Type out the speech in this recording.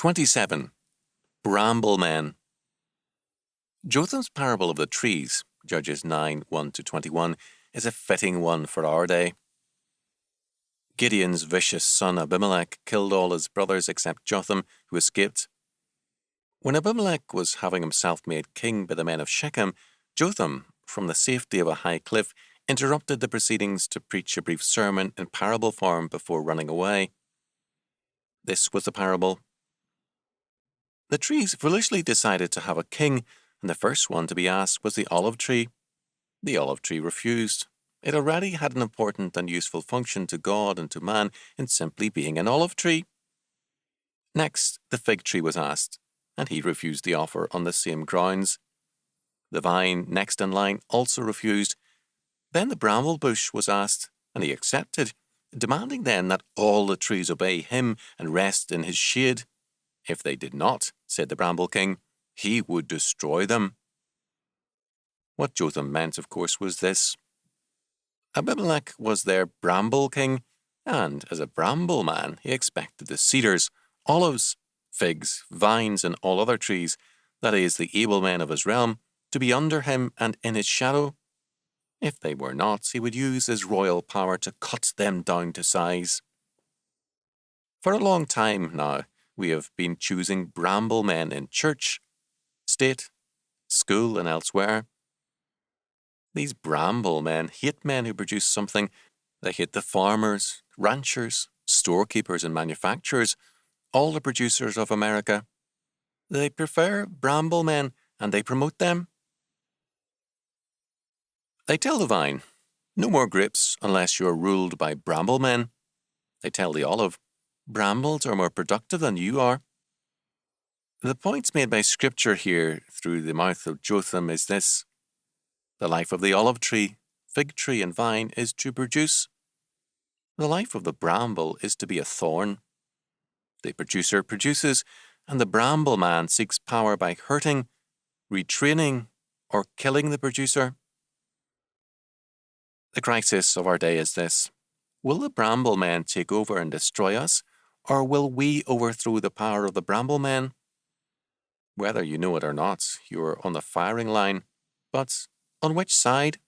27. Bramble Men. Jotham's parable of the trees, Judges 9:1-21, is a fitting one for our day. Gideon's vicious son Abimelech killed all his brothers except Jotham, who escaped. When Abimelech was having himself made king by the men of Shechem, Jotham, from the safety of a high cliff, interrupted the proceedings to preach a brief sermon in parable form before running away. This was the parable. The trees foolishly decided to have a king, and the first one to be asked was the olive tree. The olive tree refused. It already had an important and useful function to God and to man in simply being an olive tree. Next, the fig tree was asked, and he refused the offer on the same grounds. The vine, next in line, also refused. Then the bramble bush was asked, and he accepted, demanding then that all the trees obey him and rest in his shade. If they did not, said the bramble king, he would destroy them. What Jotham meant, of course, was this. Abimelech was their bramble king, and as a bramble man, he expected the cedars, olives, figs, vines, and all other trees, that is, the able men of his realm, to be under him and in his shadow. If they were not, he would use his royal power to cut them down to size. For a long time now, we have been choosing bramble men in church, state, school, and elsewhere. These bramble men hate men who produce something. They hate the farmers, ranchers, storekeepers, and manufacturers, all the producers of America. They prefer bramble men, and they promote them. They tell the vine, no more grapes unless you are ruled by bramble men. They tell the olive, brambles are more productive than you are. The points made by Scripture here through the mouth of Jotham is this. The life of the olive tree, fig tree, and vine is to produce. The life of the bramble is to be a thorn. The producer produces, and the bramble man seeks power by hurting, retraining, or killing the producer. The crisis of our day is this. Will the bramble men take over and destroy us, or will we overthrow the power of the bramble men? Whether you know it or not, you are on the firing line. But on which side?